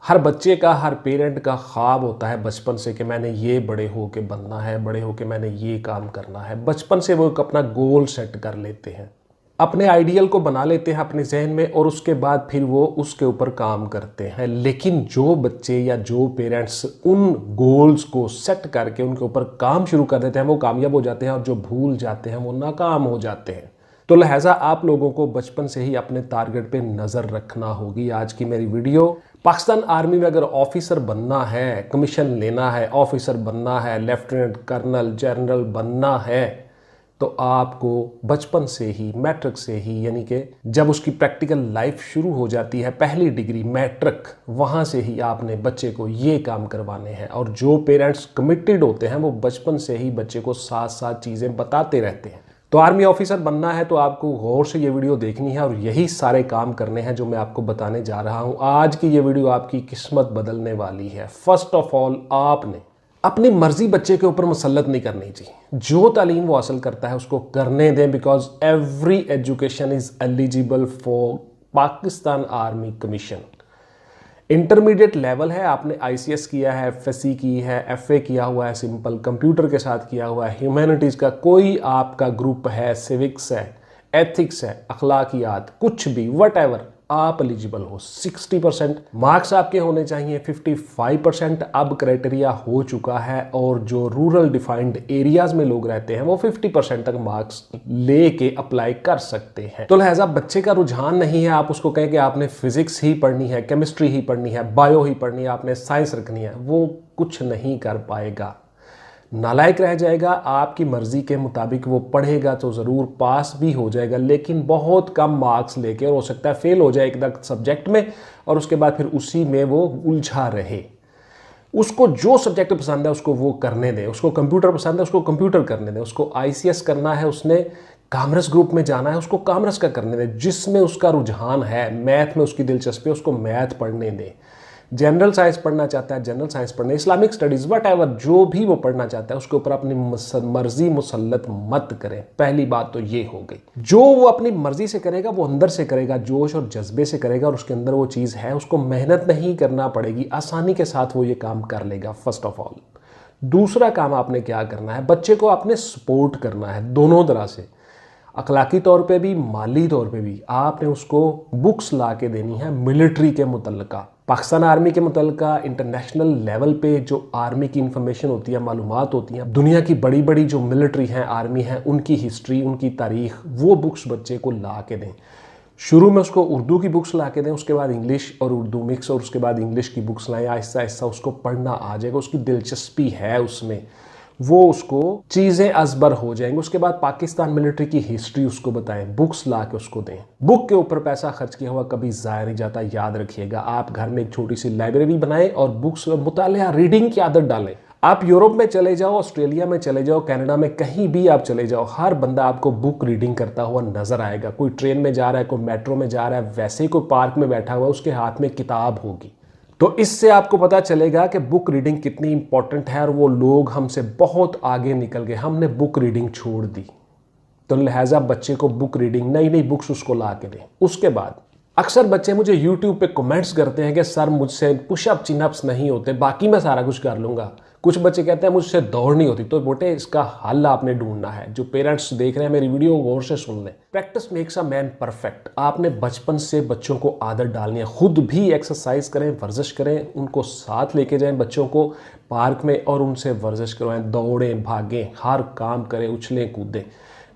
हर बच्चे का, हर पेरेंट का ख्वाब होता है बचपन से कि मैंने ये बड़े हो के बनना है, बड़े हो के मैंने ये काम करना है। बचपन से वो एक अपना गोल सेट कर लेते हैं, अपने आइडियल को बना लेते हैं अपने जहन में और उसके बाद फिर वो उसके ऊपर काम करते हैं। लेकिन जो बच्चे या जो पेरेंट्स उन गोल्स को सेट करके उनके ऊपर काम शुरू कर देते हैं वो कामयाब हो जाते हैं, और जो भूल जाते हैं वो नाकाम हो जाते हैं। तो लिहाजा आप लोगों को बचपन से ही अपने टारगेट पे नज़र रखना होगी। आज की मेरी वीडियो, पाकिस्तान आर्मी में अगर ऑफिसर बनना है, कमीशन लेना है, ऑफिसर बनना है, लेफ्टिनेंट कर्नल जनरल बनना है, तो आपको बचपन से ही, मैट्रिक से ही, यानी कि जब उसकी प्रैक्टिकल लाइफ शुरू हो जाती है, पहली डिग्री मैट्रिक, वहाँ से ही आपने बच्चे को ये काम करवाने हैं। और जो पेरेंट्स कमिटेड होते हैं वो बचपन से ही बच्चे को साथ साथ चीज़ें बताते रहते हैं। तो आर्मी ऑफिसर बनना है तो आपको गौर से ये वीडियो देखनी है और यही सारे काम करने हैं जो मैं आपको बताने जा रहा हूँ। आज की ये वीडियो आपकी किस्मत बदलने वाली है। फर्स्ट ऑफ ऑल, आपने अपनी मर्जी बच्चे के ऊपर मुसल्लत नहीं करनी चाहिए। जो तालीम वो हासिल करता है उसको करने दें, because every education is eligible for Pakistan army commission. Intermediate level है, आपने आईसीएस किया है, एफएससी की है, एफए किया हुआ है, सिंपल कंप्यूटर के साथ किया हुआ है, ह्यूमैनिटीज़ का कोई आपका ग्रुप है, सिविक्स है, एथिक्स है, अखलाकियात, कुछ भी, वट एवर, आप एलिजिबल हो। 60% मार्क्स आपके होने चाहिए। 55% अब क्राइटेरिया हो चुका है, और जो रूरल डिफाइंड एरियाज में लोग रहते हैं वो 50% तक मार्क्स लेके अप्लाई कर सकते हैं। तो लिहाजा बच्चे का रुझान नहीं है आप उसको कहें कि आपने फिजिक्स ही पढ़नी है, केमिस्ट्री ही पढ़नी है, बायो ही पढ़नी है, आपने साइंस रखनी है, वो कुछ नहीं कर पाएगा, नालायक रह जाएगा। आपकी मर्जी के मुताबिक वो पढ़ेगा तो ज़रूर पास भी हो जाएगा, लेकिन बहुत कम मार्क्स लेके, और हो सकता है फेल हो जाए एक सब्जेक्ट में, और उसके बाद फिर उसी में वो उलझा रहे। उसको जो सब्जेक्ट पसंद है उसको वो करने दें। उसको कंप्यूटर पसंद है उसको कंप्यूटर करने दें। उसको आईसीएस करना है, उसने कॉमर्स ग्रुप में जाना है, उसको कॉमर्स का करने दें। जिसमें उसका रुझान है, मैथ में उसकी दिलचस्पी है, उसको मैथ पढ़ने दें। जनरल साइंस पढ़ना चाहता है जनरल साइंस पढ़ने, इस्लामिक स्टडीज़, वट एवर, जो भी वो पढ़ना चाहता है उसके ऊपर अपनी मर्जी मुसल्लत मत करें। पहली बात तो ये हो गई। जो वो अपनी मर्जी से करेगा वो अंदर से करेगा, जोश और जज्बे से करेगा, और उसके अंदर वो चीज़ है, उसको मेहनत नहीं करना पड़ेगी, आसानी के साथ वो ये काम कर लेगा। First of all. दूसरा काम आपने क्या करना है, बच्चे को आपने सपोर्ट करना है दोनों तरह से, अखलाकी तौर पे भी, माली तौर पे भी। आपने उसको बुक्स ला के देनी है मिलिट्री के मुतल्लिका, पाकिस्तान आर्मी के मुतल्लिका, इंटरनेशनल लेवल पे जो आर्मी की इंफॉर्मेशन होती है, मालूमात होती हैं, दुनिया की बड़ी बड़ी जो मिलिट्री हैं, आर्मी हैं, उनकी हिस्ट्री, उनकी तारीख, वो बुक्स बच्चे को ला के दें। शुरू में उसको उर्दू की बुक्स ला के दें, उसके बाद इंग्लिश और उर्दू मिक्स, और उसके बाद इंग्लिश की बुक्स लाएं। आहिस्ता आहिस्ता उसको पढ़ना आ जाएगा, उसकी दिलचस्पी है उसमें, वो उसको चीज़ें अजबर हो जाएंगी। उसके बाद पाकिस्तान मिलिट्री की हिस्ट्री उसको बताएं, बुक्स ला के उसको दें। बुक के ऊपर पैसा खर्च किया हुआ कभी ज़ाया नहीं जाता, याद रखिएगा। आप घर में एक छोटी सी लाइब्रेरी बनाएं और बुक्स, मुतालिया, रीडिंग की आदत डालें। आप यूरोप में चले जाओ, ऑस्ट्रेलिया में चले जाओ, कनाडा में, कहीं भी आप चले जाओ, हर बंदा आपको बुक रीडिंग करता हुआ नजर आएगा। कोई ट्रेन में जा रहा है, कोई मेट्रो में जा रहा है, वैसे ही कोई पार्क में बैठा हुआ है, उसके हाथ में किताब होगी। तो इससे आपको पता चलेगा कि बुक रीडिंग कितनी इंपॉर्टेंट है, और वो लोग हमसे बहुत आगे निकल गए, हमने बुक रीडिंग छोड़ दी। तो लिहाजा बच्चे को बुक रीडिंग, नई नई बुक्स उसको ला के दें। उसके बाद अक्सर बच्चे मुझे यूट्यूब पे कमेंट्स करते हैं कि सर मुझसे पुशअप चिनअप्स नहीं होते, बाकी मैं सारा कुछ कर लूँगा। कुछ बच्चे कहते हैं मुझसे दौड़ नहीं होती। तो बेटे, इसका हल आपने ढूंढना है। जो पेरेंट्स देख रहे हैं मेरी वीडियो, गौर से सुन लें। Practice makes a man perfect. आपने बचपन से बच्चों को आदत डालनी है। खुद भी एक्सरसाइज करें, वर्जिश करें, उनको साथ लेके जाएं बच्चों को पार्क में, और उनसे वर्जिश करवाएं, दौड़ें, भागें, हर काम करें, उछलें, कूदें।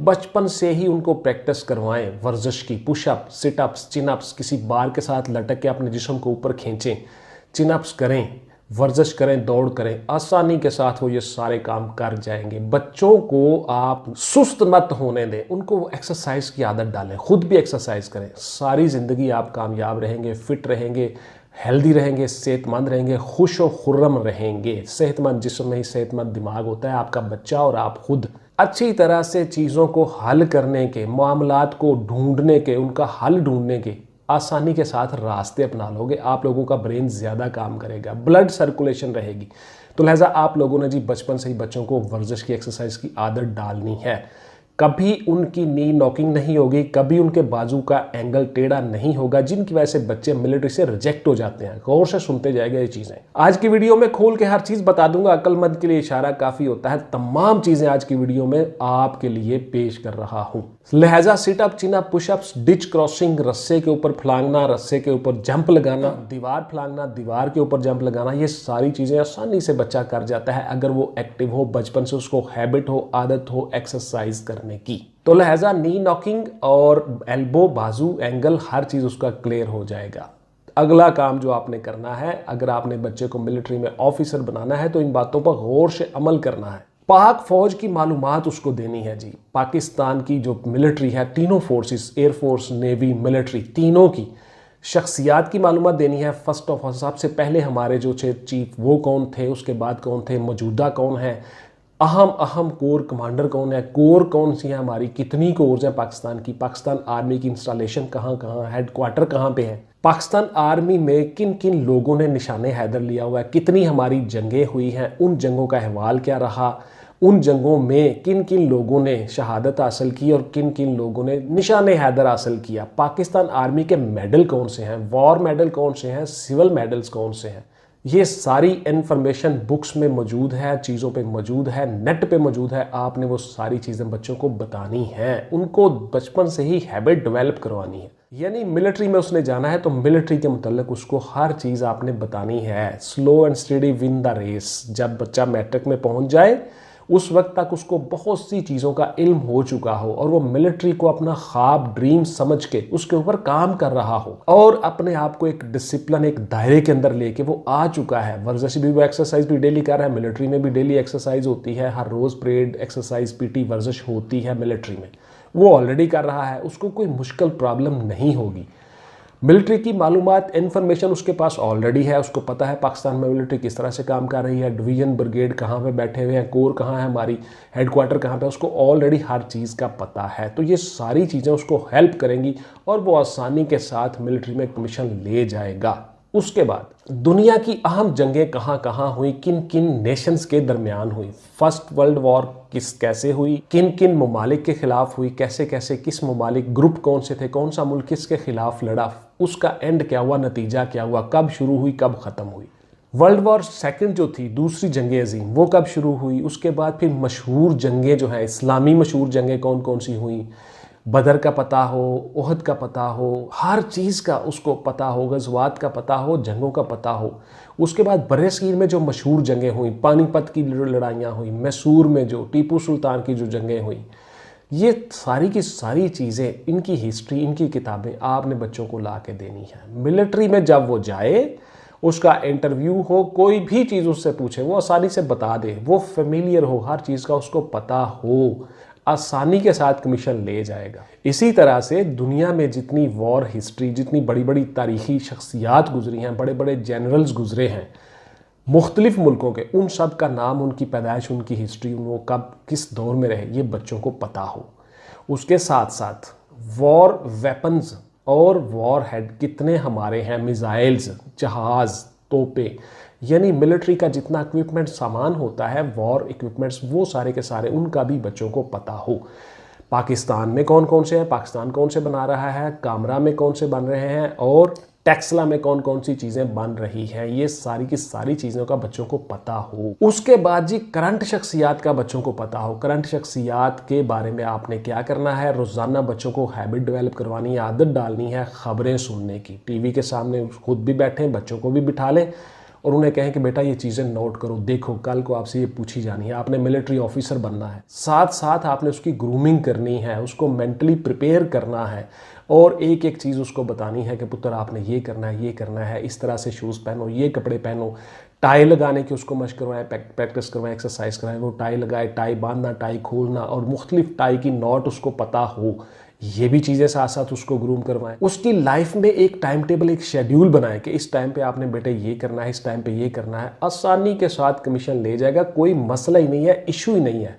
बचपन से ही उनको प्रैक्टिस करवाएं वर्जिश की, पुशअप, सिटअप्स, चिनअप्स, किसी बार के साथ लटक के अपने जिस्म को ऊपर खींचें, चिनअप्स करें, वर्जिश करें, दौड़ करें। आसानी के साथ वो ये सारे काम कर जाएंगे। बच्चों को आप सुस्त मत होने दें, उनको एक्सरसाइज की आदत डालें, खुद भी एक्सरसाइज करें। सारी ज़िंदगी आप कामयाब रहेंगे, फिट रहेंगे, हेल्दी रहेंगे, सेहतमंद रहेंगे, खुश और खुर्रम रहेंगे। सेहतमंद जिस्म में ही सेहतमंद दिमाग होता है। आपका बच्चा और आप खुद अच्छी तरह से चीज़ों को हल करने के, मामलात को ढूंढने के, उनका हल ढूंढने के आसानी के साथ रास्ते अपना लोगे, आप लोगों का ब्रेन ज़्यादा काम करेगा, ब्लड सर्कुलेशन रहेगी। तो लिहाजा आप लोगों ने जी बचपन से ही बच्चों को वर्जिश की, एक्सरसाइज की आदत डालनी है। कभी उनकी नी नॉकिंग नहीं होगी, कभी उनके बाजू का एंगल टेढ़ा नहीं होगा, जिनकी वजह से बच्चे मिलिट्री से रिजेक्ट हो जाते हैं। गौर से सुनते जाएगा ये चीजें। आज की वीडियो में खोल के हर चीज बता दूंगा, अक्लमंद के लिए इशारा काफी होता है। तमाम चीजें आज की वीडियो में आपके लिए पेश कर रहा हूं। लिहाजा situp, chinup, pushups, ditch crossing, रस्से के ऊपर फलांगना, रस्से के ऊपर जंप लगाना, दीवार फलांगना, दीवार के ऊपर जंप लगाना, ये सारी चीजें आसानी से बच्चा कर जाता है अगर वो एक्टिव हो, बचपन से उसको हैबिट हो, आदत हो एक्सरसाइज करने की। तो लिहाजा नी नॉकिंग और एल्बो, बाजू, एंगल, हर चीज उसका क्लियर हो जाएगा। अगला काम जो आपने करना है, अगर आपने बच्चे को मिलिट्री में ऑफिसर बनाना है तो इन बातों पर गौर से अमल करना है। पाक फौज की मालूमात उसको देनी है जी। पाकिस्तान की जो मिलिट्री है, तीनों फोर्सेस, एयरफोर्स, नेवी, मिलिट्री, तीनों की शख्सियात की मालूमात देनी है। फर्स्ट ऑफ ऑल सबसे पहले हमारे जो चीफ वो कौन थे, उसके बाद कौन थे, मौजूदा कौन है, अहम कोर कमांडर कौन है, कोर कौन सी है हमारी, कितनी कोर्स है पाकिस्तान की, पाकिस्तान आर्मी की इंस्टॉलेशन कहाँ कहाँ, हेडक्वार्टर कहाँ पे है, पाकिस्तान आर्मी में किन किन लोगों ने निशाने हैदर लिया हुआ है, कितनी हमारी जंगें हुई हैं, उन जंगों का अहवाल क्या रहा, उन जंगों में किन किन लोगों ने शहादत हासिल की और किन किन लोगों ने निशाने हैदर हासिल किया, पाकिस्तान आर्मी के मेडल कौन से हैं, वॉर मेडल कौन से हैं, सिविल मेडल्स कौन से हैं। ये सारी इन्फॉर्मेशन बुक्स में मौजूद है, चीज़ों पे मौजूद है, नेट पे मौजूद है। आपने वो सारी चीज़ें बच्चों को बतानी हैं, उनको बचपन से ही हैबिट डेवलप करवानी है। यानी मिलिट्री में उसने जाना है तो मिलिट्री के मुतल्लिक उसको हर चीज़ आपने बतानी है। Slow and steady win the race. जब बच्चा मैट्रिक में पहुंच जाए उस वक्त तक उसको बहुत सी चीज़ों का इल्म हो चुका हो और वो मिलिट्री को अपना ख्वाब, ड्रीम समझ के उसके ऊपर काम कर रहा हो और अपने आप को एक डिसिप्लिन, एक दायरे के अंदर लेके वो आ चुका है। वर्जिश भी, वो एक्सरसाइज भी डेली कर रहा है, मिलिट्री में भी डेली एक्सरसाइज होती है, हर रोज़ परेड, एक्सरसाइज, पीटी, वर्जिश होती है मिलिट्री में, वो ऑलरेडी कर रहा है, उसको कोई मुश्किल प्रॉब्लम नहीं होगी। मिलिट्री की मालूमात, इन्फॉर्मेशन उसके पास ऑलरेडी है, उसको पता है पाकिस्तान में मिलिट्री किस तरह से काम कर रही है, डिवीजन, ब्रिगेड कहाँ पे बैठे हुए हैं, कोर कहाँ है हमारी, हेडक्वार्टर कहाँ पे, उसको ऑलरेडी हर चीज़ का पता है। तो ये सारी चीज़ें उसको हेल्प करेंगी और वो आसानी के साथ मिलिट्री में कमीशन ले जाएगा। उसके बाद दुनिया की अहम जंगें कहाँ कहाँ हुई, किन किन नेशंस के दरमियान हुई, फर्स्ट वर्ल्ड वॉर कैसे हुई, किन किन ममालिक के खिलाफ हुई, कैसे कैसे, किस ममालिक, ग्रुप कौन से थे, कौन सा मुल्क किसके खिलाफ लड़ा, उसका एंड क्या हुआ, नतीजा क्या हुआ, कब शुरू हुई, कब ख़त्म हुई। वर्ल्ड वॉर सेकंड जो थी, दूसरी जंग अजीम, वो कब शुरू हुई, उसके बाद फिर मशहूर जंगें जो हैं, इस्लामी मशहूर जंगें कौन कौन सी हुई, बदर का पता हो, ओहद का पता हो, हर चीज़ का उसको पता हो, गज़वात का पता हो, जंगों का पता हो। उसके बाद बरसगीर में जो मशहूर जंगें हुई, पानीपत की लड़ाइयाँ हुई, मैसूर में जो टीपू सुल्तान की जो जंगें हुई, ये सारी की सारी चीज़ें, इनकी हिस्ट्री, इनकी किताबें आपने बच्चों को ला के देनी है। मिलिट्री में जब वो जाए, उसका इंटरव्यू हो, कोई भी चीज़ उससे पूछे वो आसानी से बता दे, वो फेमिलियर हो, हर चीज़ का उसको पता हो, आसानी के साथ कमीशन ले जाएगा। इसी तरह से दुनिया में जितनी वॉर हिस्ट्री, जितनी बड़ी बड़ी तारीखी शख्सियात गुजरी हैं, बड़े बड़े जनरल्स गुजरे हैं मुख्तलिफ मुल्कों के, उन सब का नाम, उनकी पैदाइश, उनकी हिस्ट्री, वो कब किस दौर में रहे, ये बच्चों को पता हो। उसके साथ साथ वॉर वेपन्स और वॉर हेड कितने हमारे हैं, मिसाइल्स, जहाज़, तोपे, यानी मिलिट्री का जितना इक्विपमेंट सामान होता है, वॉर इक्विपमेंट्स, वो सारे के सारे उनका भी बच्चों को पता हो। पाकिस्तान में कौन कौन से हैं, पाकिस्तान कौन से बना रहा है, कामरा में कौन से बन रहे हैं और टेक्सला में कौन कौन सी चीज़ें बन रही हैं, ये सारी की सारी चीज़ों का बच्चों को पता हो। उसके बाद जी करंट शख्सियात का बच्चों को पता हो। करंट शख्सियात के बारे में आपने क्या करना है, रोज़ाना बच्चों को हैबिट डेवलप करवानी है, आदत डालनी है खबरें सुनने की। टीवी के सामने खुद भी बैठें, बच्चों को भी बिठा लें और उन्हें कहें कि बेटा ये चीज़ें नोट करो, देखो कल को आपसे ये पूछी जानी है, आपने मिलिट्री ऑफिसर बनना है। साथ साथ आपने उसकी ग्रूमिंग करनी है, उसको मेंटली प्रिपेयर करना है और एक एक चीज़ उसको बतानी है कि पुत्र आपने ये करना है, ये करना है, इस तरह से शूज़ पहनो, ये कपड़े पहनो, टाई लगाने की उसको मशक करवाएं, प्रैक्टिस करवाएं, एक्सरसाइज कराएं, वो टाई लगाए, टाई बांधना, टाई खोलना और मुख्तलिफ टाई की नॉट उसको पता हो, ये भी चीज़ें साथ साथ उसको ग्रूम करवाएं। उसकी लाइफ में एक टाइम टेबल, एक शेड्यूल बनाएं कि इस टाइम पे आपने बेटे ये करना है, इस टाइम पे ये करना है। आसानी के साथ कमीशन ले जाएगा, कोई मसला ही नहीं है, इशू ही नहीं है।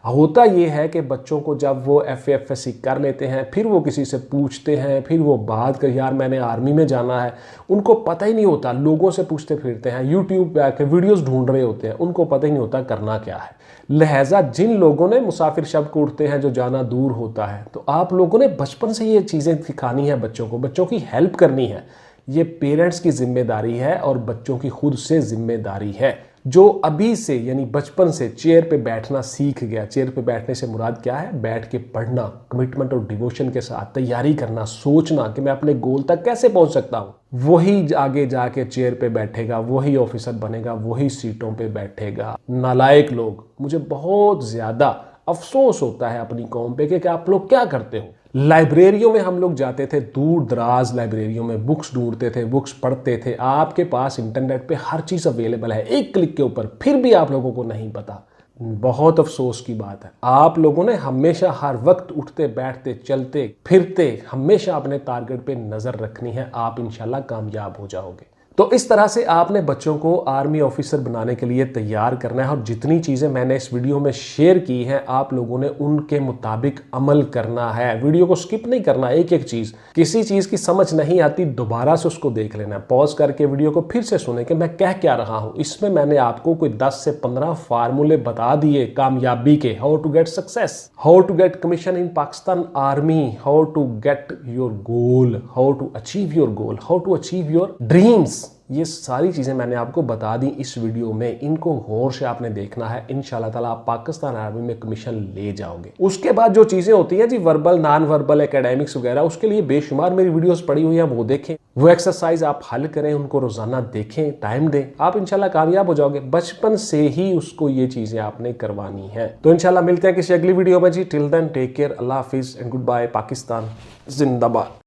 होता ये है कि बच्चों को जब वो FA-FSC कर लेते हैं, फिर वो किसी से पूछते हैं, फिर वो बात कर यार मैंने आर्मी में जाना है, उनको पता ही नहीं होता, लोगों से पूछते फिरते हैं, यूट्यूब पे आके वीडियोस ढूंढ रहे होते हैं, उनको पता ही नहीं होता करना क्या है। लिहाजा जिन लोगों ने मुसाफिर शब्द को उड़ते हैं जो जाना दूर होता है, तो आप लोगों ने बचपन से ये चीज़ें सिखानी है बच्चों को, बच्चों की हेल्प करनी है। ये पेरेंट्स की जिम्मेदारी है और बच्चों की खुद से जिम्मेदारी है। जो अभी से यानी बचपन से चेयर पे बैठना सीख गया, चेयर पे बैठने से मुराद क्या है, बैठ के पढ़ना, कमिटमेंट और डिवोशन के साथ तैयारी करना, सोचना कि मैं अपने गोल तक कैसे पहुंच सकता हूं, वही आगे जाके चेयर पे बैठेगा, वही ऑफिसर बनेगा, वही सीटों पे बैठेगा। नालायक लोग, मुझे बहुत ज्यादा अफसोस होता है अपनी कौम पे कि आप लोग क्या करते हो। लाइब्रेरियों में हम लोग जाते थे, दूर दराज लाइब्रेरियों में बुक्स ढूंढते थे, बुक्स पढ़ते थे। आपके पास इंटरनेट पे हर चीज़ अवेलेबल है एक क्लिक के ऊपर, फिर भी आप लोगों को नहीं पता। बहुत अफसोस की बात है। आप लोगों ने हमेशा हर वक्त उठते बैठते चलते फिरते हमेशा अपने टारगेट पे नज़र रखनी है, आप इंशाल्लाह कामयाब हो जाओगे। तो इस तरह से आपने बच्चों को आर्मी ऑफिसर बनाने के लिए तैयार करना है और जितनी चीज़ें मैंने इस वीडियो में शेयर की हैं आप लोगों ने उनके मुताबिक अमल करना है। वीडियो को स्किप नहीं करना, एक एक चीज़, किसी चीज़ की समझ नहीं आती दोबारा से उसको देख लेना, पॉज करके वीडियो को फिर से सुने कि मैं कह क्या रहा हूँ। इसमें मैंने आपको कोई 10 से 15 फार्मूले बता दिए कामयाबी के, how to get success, how to get commission in Pakistan army, how to get your goal, how to achieve your goal, how to achieve your dreams. ये सारी चीज़ें मैंने आपको बता दी इस वीडियो में, इनको गौर से आपने देखना है। इंशाल्लाह ताला आप पाकिस्तान आर्मी में कमीशन ले जाओगे। उसके बाद जो चीज़ें होती हैं जी, वर्बल, नॉन वर्बल, एकेडमिक्स वगैरह, उसके लिए बेशुमार मेरी वीडियोस पड़ी हुई हैं, वो देखें, वो एक्सरसाइज आप हल करें, उनको रोजाना देखें, टाइम दें, आप इंशाल्लाह कामयाब हो जाओगे। बचपन से ही उसको ये चीज़ें आपने करवानी है। तो इंशाल्लाह मिलते हैं किसी अगली वीडियो में जी। टिल देन टेक केयर, अल्लाह हाफिज एंड गुड बाय। पाकिस्तान जिंदाबाद।